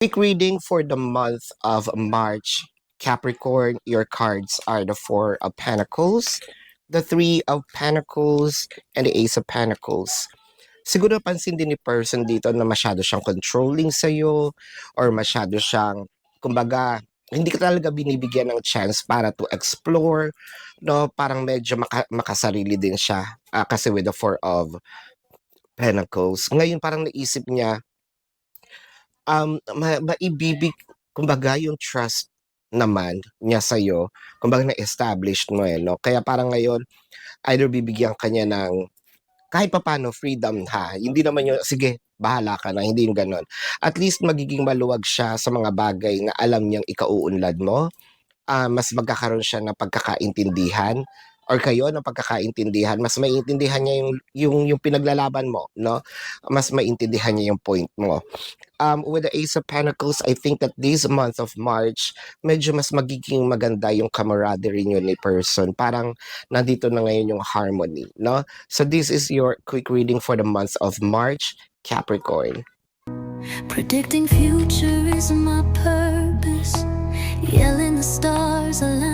Quick reading for the month of March. Capricorn, your cards are the Four of Pentacles, the Three of Pentacles, and the Ace of Pentacles. Siguro pansin din ni person dito na masyado siyang controlling sa'yo or masyado siyang, kumbaga, hindi ka talaga binibigyan ng chance para to explore, no? Parang medyo makasarili din siya kasi with the Four of Pentacles. Ngayon parang naisip niya, maibibig kumbaga yung trust naman niya sa'yo, kumbaga na-establish mo, eh, 'no? Kaya parang ngayon, either bibigyan ka niya ng kahit papaano freedom ha, hindi naman yung, "Sige, bahala ka na," hindi yung gano'n. At least magiging maluwag siya sa mga bagay na alam niyang ikauunlad mo, mas magkakaroon siya ng pagkakaintindihan or kayo ng pagkakaintindihan, mas maiintindihan niya yung pinaglalaban mo, 'no? Mas maintindihan niya yung point mo. With the Ace of Pentacles, I think that this month of March, medyo mas magiging maganda yung camaraderie niyo ni person. Parang nandito na ngayon yung harmony, no? So this is your quick reading for the month of March, Capricorn. Predicting future is my purpose. Yelling the stars align.